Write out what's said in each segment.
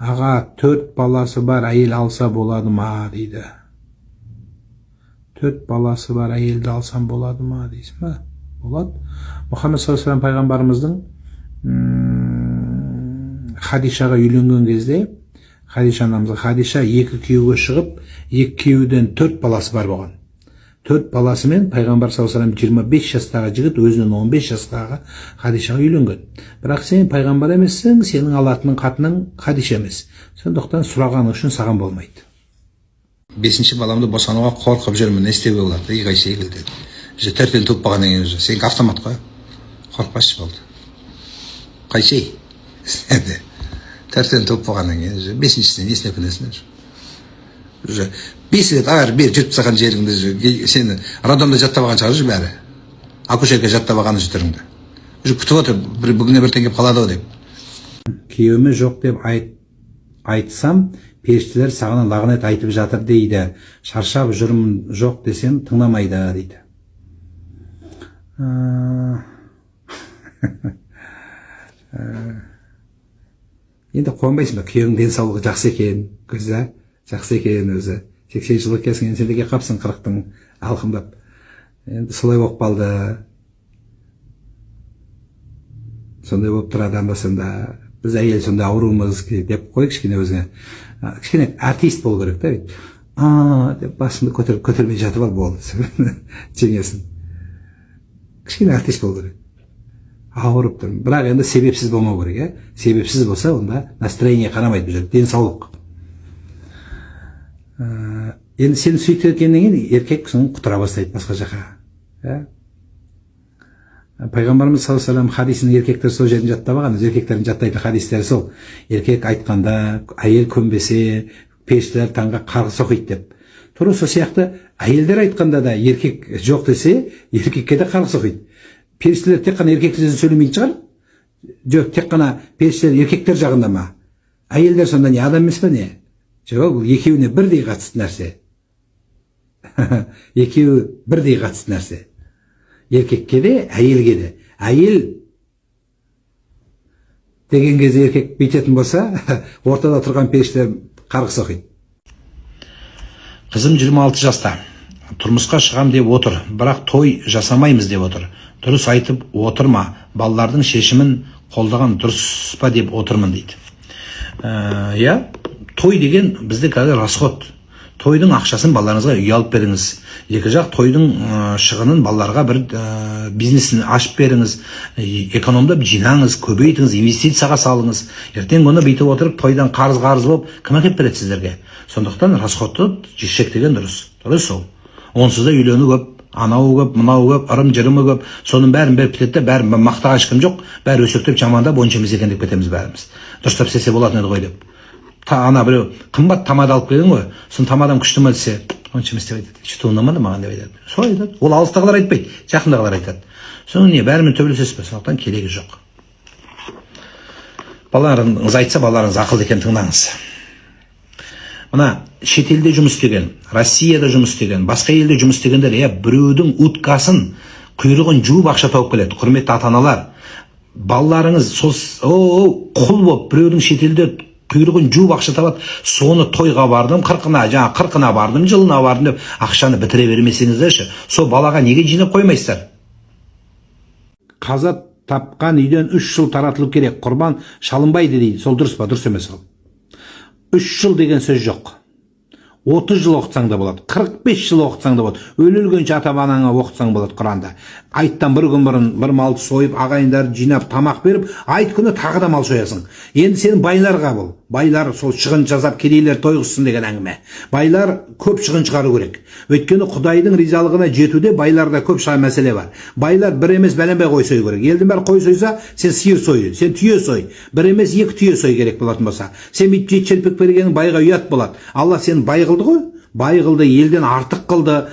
Аға 4 баласы бар әйел алса болады ма дейді. 4 баласы бар әйелді алсам болады ма дейсің ба? Болады. Мұхаммед саллаллаху алейхи пайғамбарымыздың Хадишаға үйленген кезде, Хадиша анамыз, Хадиша 2 күйеуге шығып, 2 күйеуден 4 баласы бар болған. 4 баласымен пайғамбар саллаллаху алейхи 25 жастағы жігіт өзінен 15 жастағы Хадишаға үйленген. Бірақ сен пайғамбар емессің, сенің алатының қатының Хадиша емес. Сондықтан сұрағаны үшін саған болмайды. 5-ші баламды босануға қорқып жүрмін, не істеуге болады? Иғай секілді. Төртен туып болғаннан кейін сенікі автомат қой. Қорқпашы болды. Қайшей. Төртен туып болғаннан кейін 5-шісінен несіне өкінесің? 5 рет бері жүріп тастаған жеріңді сені роддомда жаттап алған шығар бәрі. Акушерка жаттап алғаны жүріңді. Күтіп отыр, бүгінге бір теңгеп қалады деп. Күйеуіме жоқ деп айтсам, періштелер саған лағнет айтып жатыр дейді. Шаршап жүрмін жоқ десем тыңдамайды дейді. Енді қуанбайсың ба? Күйеуің денсаулығы жақсы екен, көзі жақсы екен өзі. 80 жылға келсің, сен деге қапсың 40-тың алқымдап. Енді солай болып қалды. Сондай болып тұрады анда-санда. Біз әйел сонда ауруымыз деп қой кішкене өзіңе. Кішкене артист болу керек та. Деп басымды көтермей жатып ал болды. Жеңесін. Кішкене артист болу керек. Ауырып тұрмын. Бірақ енді себепсіз болмау керек. Себепсіз болса, онда настроение қарамайды бұл жерде. Денсаулық. Енді сен сөйтіп еткеннен кейін еркек соны құтыра бастайды басқа жаққа. Пайғамбарымыз саллаллаху алейхи вассалам хадисінің еркектер сол жерін жаттап алған, еркектердің жаттайтын хадистері сол. Еркек айтқанда, әйел көнбесе, періштелер таңға қарғыс оқиды деп. Тура сол сияқты әйелдер айтқанда да еркек жоқ десе, еркекке де қарғыс оқиды. Періштелер тек қана еркектер сөзін сөйлемейтін шығар? Жоқ, тек қана періштелер еркектер жағында ма? Әйелдер сонда не адам емес па не? Жоқ, бұл екеуіне бірдей қатысты нәрсе. Екеуі бірдей қатысты нәрсе. Еркекке де, әйелге де. Әйел деген кезде еркек бүйтетін болса, ортада тұрған періштелер қарғыс оқиды. Қызым 26 жаста. Тұрмысқа шығам деп отыр, бірақ той жасамаймыз деп отыр. Дұрыс айтып отырма, балалардың шешімін қолдаған дұрыс па деп отырмын дейді. Той деген бізде қазір расход. Тойдың ақшасын балаларыңызға үй алып беріңіз. Екі жақ тойдың шығынын балаларға бір бизнесін ашып беріңіз. Экономда жинаңыз, көбейтіңіз, инвестицияға салыңыз. Ертең күні бүйтіп отырып, тойдан қарыз болып, кім әкеп береді сіздерге? Сондықтан расходты шектеген дұрыс. Дұрыс сол. Онсыз да үйлену көп, анау көп, мынау көп, ырым-жырымы көп. Соның бәрін беріп кетеді, бәрін мақтаға ешкім жоқ. Бәрі өсектеп жамандап, онша емес екен деп кетеміз бәріміз. Дұрыстап істесе болатын еді ғой деп. Ана біреу қымбат тамада алып келген ғой, сон тамадам күшті ме десе, онша емес деп айтады. Что ұнамады маған деп айтады. Солай айтады. Ол алыстағылар айтпайды, жақындағылар айтады. Соның не, бәрімен төбелесесіз бе? Сондықтан керегі жоқ. Балаларыңыз айтса, балаларыңыз ақылды екен тыңдаңыз. Мына шетелде жұмыс істеген, Россияда жұмыс істеген, басқа елде жұмыс істегендер, біреудің уткасын, құйрығын жуып ақша тауып келеді. Құрметті ата-аналар, балаларыңыз құл болып біреудің шетелде құйрығын жуып ақша табады, соны тойға бардым, қырқына бардым, жылына бардым деп ақшаны бітіре бермесеңіздерші, сол балаға неге жинап қоймайсыздар? Қаза тапқан үйден 3 жыл таратылу керек, құрбан шалынбайды дейді. Сол дұрыс па? Дұрыс емес ол. 3 жыл деген сөз жоқ. 30 жыл оқытсаң да болады, 45 жыл оқытсаң да болады, өлгенше ата-анаңа оқытсаң болады Құранда. Айттан бір күн бұрын бір малды сойып, ағайындарды жинап, тамақ беріп, айт күні тағы да мал соясың. Енді сен байларға бұл. Байлар сол шығын жазап, кедейлер тойғызсын деген әңгіме. Байлар көп шығын шығару керек. Өйткені Құдайдың ризалығына жетуде байларда көп мәселе бар. Байлар бір емес бәленбай қой сою керек. Елдің бәрі қой сойса, сен сиыр сой, сен түйе сой. Бір емес 2 түйе сой керек болатын болса. Сен бүйтіп шелпек бергенің байға ұят болады. Алла сен бай қылды ғой? Бай қылды, елден артық қылды.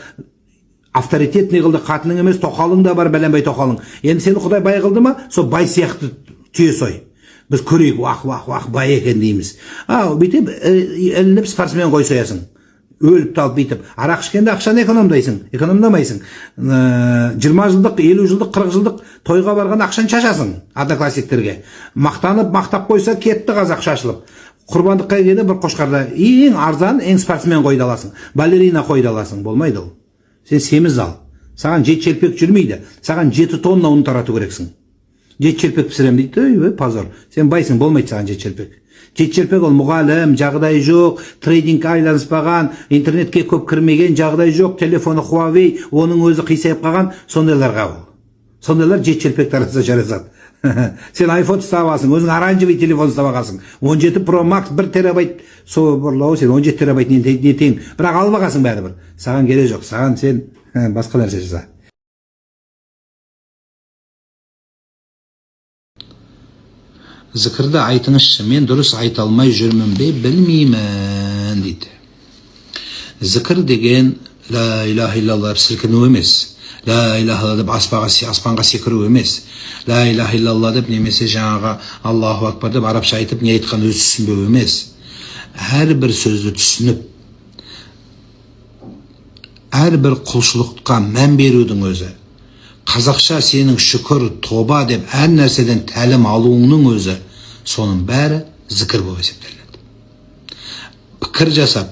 Авторитетный қылды, қатының емес, тоқалың да бар, бәленбай тоқалың. Енді сені Құдай бай қылды ма? Сол бай сияқты түйе сой. Біз көрейік, уақ, бай екен дейміз. Бүйтіп, ілініп спортсмен қой соясың. Өліп талып бүйтіп. Арақ ішкенде ақшаны экономдамайсың. 20 жылдық, 50 жылдық, 40 жылдық тойға барған ақшаны шашасың одноклассниктерге. Мақтанып, мақтап қойса кетті қазақ шашылып. Құрбандыққа келгенде бір қошқарда ең арзан, ең спортсмен қойды аласың, балерина қойды аласың, болмайды ол. Сен семіз ал. Саған 7 шелпек жүрмейді. Саған 7 тонна ұн тарату керексің. 7 шелпек пісірем дейді, ой, позор. Сен байсың, болмайды саған 7 шелпек. 7 шелпек ол мұғалім, жағдай жоқ, трейдингке айланыспаған, интернетке көп кірмеген, жағдай жоқ, телефоны Huawei, оның өзі қисайып қалған, сондайларға ол. Сондайлар 7 шелпек таратса жарасады. Сен iPhone ұстап аласың, өзің оранжевый телефон ұстап аласың. 17 Pro Max 1 терабайт собырлауы, сен 17 терабайт не тең. Бірақ алып аласың бәрібір. Саған керек жоқ, саған сен басқа нәрсе жаса. Зікірді айтыңызшы, мен дұрыс айта алмай жүрмін бе, білмеймін дейді. Зікір деген ла илаха иллаллах сілкіну емес. Ла илаха деп аспанға секіру емес. Ла илаха иллаллах деп немесе жаңағы Аллаху акбар деп арабша айтып не айтқан өзі түсінбеу емес. Әрбір сөзді түсініп, әрбір құлшылыққа мән берудің өзі. Қазақша сенің шүкір, тоба деп әр нәрседен тәлім алуыңның өзі, соның бәрі зікір болып есептелінеді. Пікір жасап,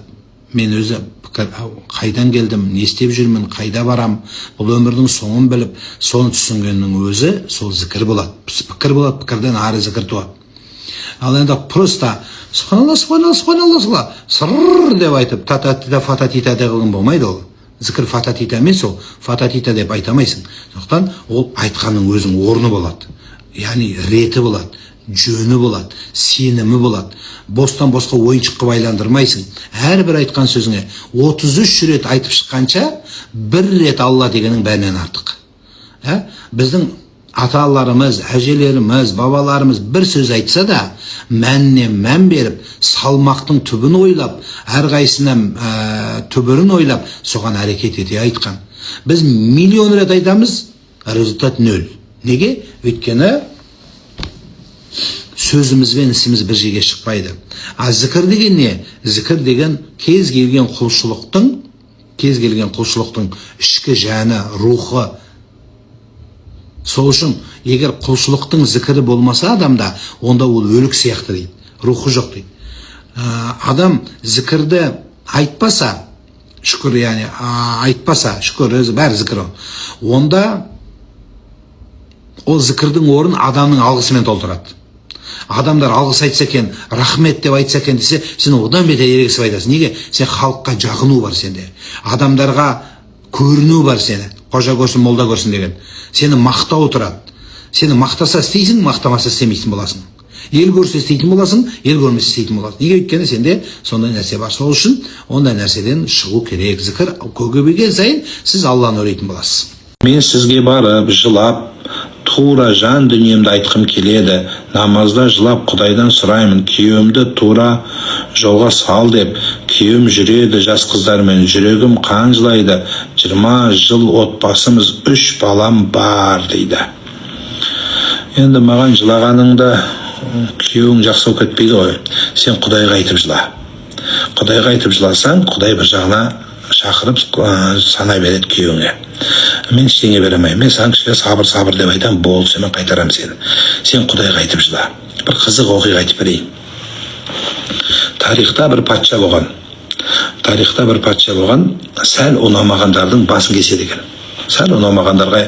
мен өзі қайдан келдім, не істеп жүрмін, қайда барам, бұл өмірдің соңын біліп, соны түсінгеннің өзі сол зікір болады. Пікір болады, пікірден ары зікір туады. Ал енді просто субханалла, субханалла, субханалла, сырр деп айтып, тататита, фататита деп қылған болмайды ол. Зікір фататита емес ол, фататита деп айтамайсың. Сондықтан ол айтқанның өзінің орны болады. Яғни реті болады, жөні болады, сенімі болады. Бостан босқа ойыншыққа байландырмайсың. Әрбір айтқан сөзіңе 33 рет айтып шыққанша, бір рет Алла дегенің бәрінен артық. Біздің аталарымыз, әжелеріміз, бабаларымыз бір сөз айтса да, мәніне мән беріп, салмақтың түбін ойлап, әрқайсына түбірін ойлап, соған әрекет ете айтқан. Біз миллион рет айтамыз, результат 0. Неге? Өйткені сөзіміз бен ісіміз бір жерге шықпайды. А зікір деген не? Зікір деген кез келген құлшылықтың ішкі жаны, рухы. Сол үшін, егер құлшылықтың зікірі болмаса адамда, онда ол өлік сияқты дейді, рухы жоқ дейді. Адам зікірді айтпаса, шүкір, яғни айтпаса, шүкір, өзі бәрі зікір ол. Онда ол зікірдің орын адамның алғысымен толтырады. Адамдар алғыс айтса екен, рахмет деп айтса екен десе, сен одан бетер ерегісіп айтасың. Неге? Сен халыққа жағыну бар сенде. Адамдарға көріну бар сені. Қожа көрсін, молда көрсін деген. Сені мақтау тұрады. Сені мақтаса істейсің, мақтамаса істемейсің боласың. Ел көрсе істейтін боласың, ел көрмесе істейтін боласың. Неге? Өйткені сенде сондай нәрсе бар. Сол үшін ондай нәрседен шығу керек. Зікір көбейген сайын сіз Алланы ойлайтын боласыз. Мен сізге барып, жылап, тура жан дүниемді айтқым келеді. Намазда жылап Құдайдан сұраймын, күйеуімді тура жолға сал деп. Күйеуім жүреді жас қыздармен, жүрегім қан жылайды. 20 жыл отбасымыз, 3 балам бар дейді. Енді маған жылағаныңда күйеуің жақсы болып кетпейді ғой. Сен Құдайға айтып жыла. Құдайға айтып жыласаң, Құдай бір жағына шақырып санай береді күйеуіңе. Мен ештеңе бере алмаймын. Мен саған кішкене сабыр деп айтамын, болды, мен қайтарам сені. Сен Құдайға айтып жыла. Бір қызық оқиға айтып берейін. Тарихта бір патша болған, сәл ұнамағандардың басын кеседі екен. Сәл ұнамағандарға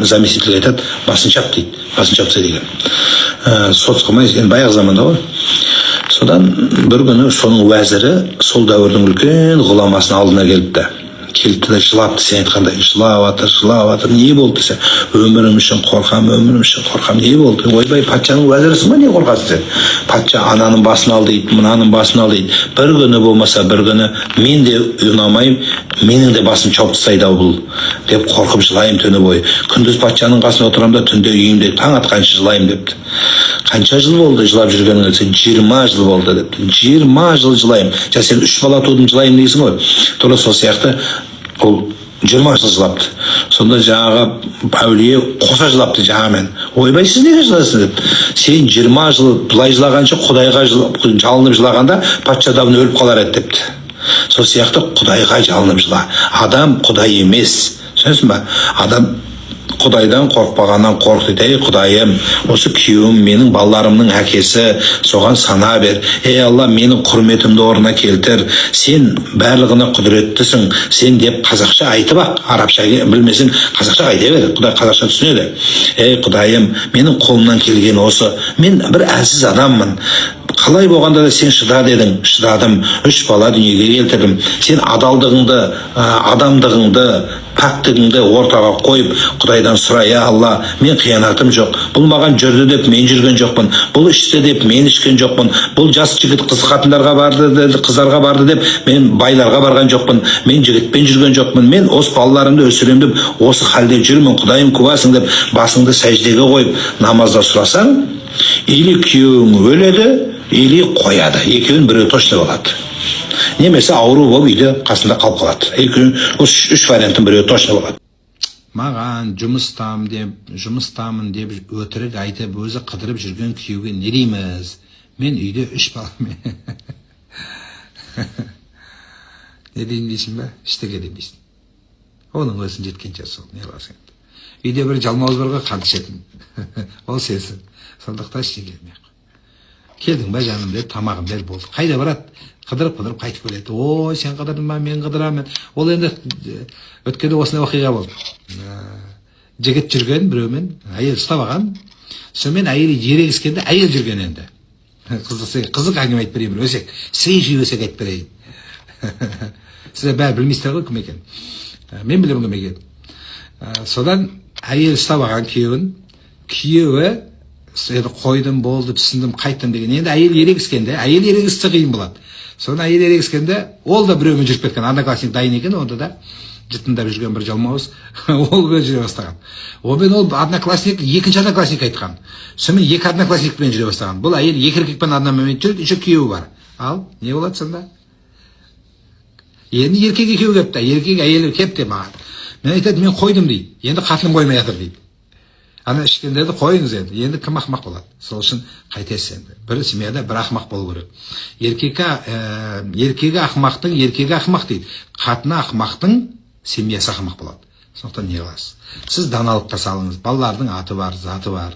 заместитель айтады, басын чап дейді, басын чапса деген. Сот қылмай, енді баяғы заманда ғой. Содан бір күні соның уәзірі сол дәуірдің үлкен ғұламасының алдына келіпті да жылапты, сен айтқандай жылап жатыр, не болды десе, өмірім үшін қорқам, не болды? Ойбай, патшаның уәзірісің ба, не қорқасың сен? Патша ананың басын ал дейді, мынаның басын ал дейді. Бір күні болмаса бір күні мен де ұнамайым, менің де басын чауып тастайды ау бұл деп қорқып жылаймын түні бойы. Күндіз патшаның қасында отырамын да түнде үйімде таң атқанша жылаймын депті. Қанша жыл болды жылап жүргенің десе, 20 жыл болды депті. 20 жыл жылаймын. Сен 3 бала тудым жылаймын дейсің ғой. Тура сол сияқты ол 20 жыл жылапты. Сонда жаңағы әулие қоса жылапты жаңамен. Ойбай, сіз неге жылайсыз деп. Сен 20 жыл былай жылағанша Құдайға жалынып жылағанда патша давно өліп қалар еді депті. Сол сияқты Құдайға жалынып жыла. Адам Құдай емес. Түсінесің ба? Адам Құдайдан қорықпағаннан қорық дейді. Ей Құдайым, осы күйеуім менің балаларымның әкесі, соған сана бер. Ей Алла, менің құрметімді орнына келтір. Сен барлығына құдіреттісің. Сен деп қазақша айтып ақ, арабша білмесең қазақша айта бер. Құдай қазақша түсінеді. Ей Құдайым, менің қолымнан келген осы. Мен бір әлсіз адаммын. Қалай болғанда да сен шыда дедің, шыдадым. 3 бала дүниеге келтірдім. Сен адалдығыңды, адамдығыңды, пәктігіңді ортаға қойып, Құдайдан сұра, я Алла, мен қиянатым жоқ. Бұл маған жүрді деп мен жүрген жоқпын. Бұл ішті деп мен ішкен жоқпын. Бұл жас жігіт қыз қатындарға барды, қыздарға барды деп мен байларға барған жоқпын. Мен жігітпен жүрген жоқпын. Мен осы балаларымды өсірем деп осы халде жүрмін. Құдайым куәсің деп басыңды сәждеге қойып намазда сұрасаң, или күйеуің өледі, или қояды. Екеуін біреу точно болады. Немесе ауру болып үйде қасында қалып қалады. Осы 3 варианттың біреуі точно болады. Маған жұмыстамын деп өтірік айтып, өзі қыдырып жүрген күйеуге не дейміз? Мен үйде 3 балам. Не дейін дейсің бе? Іштеге демейсің. Оның өзін жеткенше сол, не қыласың? Үйде бір жалмауыз барға қант ішетін. Ол сенсің. Сондықтан іштеге демейік. Келдің ба жаным деп, тамағым бер болды. Қайда барады? Қыдырып қайтып келеді. Ой, сен қыдырдың ба, мен қыдырамын. Ол енді өткенде осындай оқиға болды. Жігіт жүрген біреумен, әйел ұстап алған. Сонымен әйелі ерегіскенде әйел жүрген енді. Қызық әңгіме айтып берейін, бір өсек. Свежий өсек айтып берейін. Сіздер бәрі білмейсіздер ғой кім екен. Мен білемін кім екен. Содан әйел ұстап алған күйеуі енді қойдым, болды, түсіндім, қайттым деген. Енді әйел ерегіскенде, әйел ерегісті қиын болады. Соны әйел ерегіскенде, ол да біреумен жүріп кеткен, одноклассник дайын екен, онда да жытындап жүрген бір жалмауыз, ол бен жүре бастаған. Онымен ол одноклассник, екінші одноклассник айтқан. Сонымен 2 одноклассникпен жүре бастаған. Бұл әйел 2 еркекпен одномомент жүреді, еще күйеуі бар. Ал, не болады сонда? Енді еркек екеуі кепті, еркек әйелі кепті маған. Мен айтады, мен қойдым дейді. Енді қатыным қоймай жатыр дейді. Ана ішкендерді қойыңыз енді кім ақымақ болады? Сол үшін қайтесіз енді. Бір семьяда бір ақымақ болу керек. Еркегі ақымақтың еркегі ақымақ дейді. Қатыны ақымақтың семьясы ақымақ болады. Сондықтан не қыласыз? Сіз даналыққа салыңыз. Балалардың аты бар, заты бар,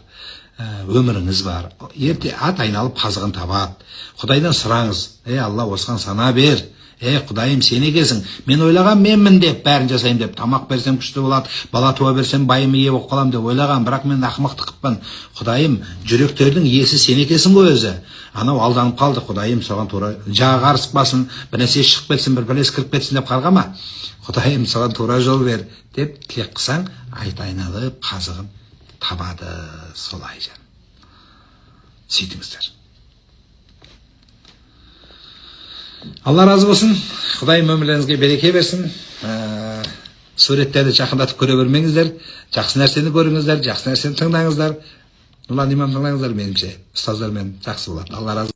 өміріңіз бар. Ерте ат айналып қазығын табады. Құдайдан сұраңыз. Ей Алла, осыған сана бер. Ей Құдайым, сен екенсің. Мен ойлаған менмін деп, бәрін жасаймын деп, тамақ берсем күшті болады, бала туа берсем байым ие болып қалам деп ойлаған, бірақ мен ақымақты қыппын. Құдайым, жүректердің иесі сен екенсің ғой өзі. Анау алданып қалды, Құдайым, соған тура жағы арысықпасын, бір нәрсе шығып кетсін, бір пәлес кіріп кетсін деп қарғама. Құдайым, соған тура жол бер деп тілек қылсаң, айт айналып қазығын табады. Солай жан. Сөйтіңіздер. Алла разы болсын. Құдайым өмірлеріңізге береке берсін. Суреттерді жақындатып көре бермеңіздер. Жақсы нәрсені көріңіздер, жақсы нәрсені тыңдаңыздар. Нұрлан имам тыңдаңыздар меніңше. Ұстаздармен жақсы болады. Алла разы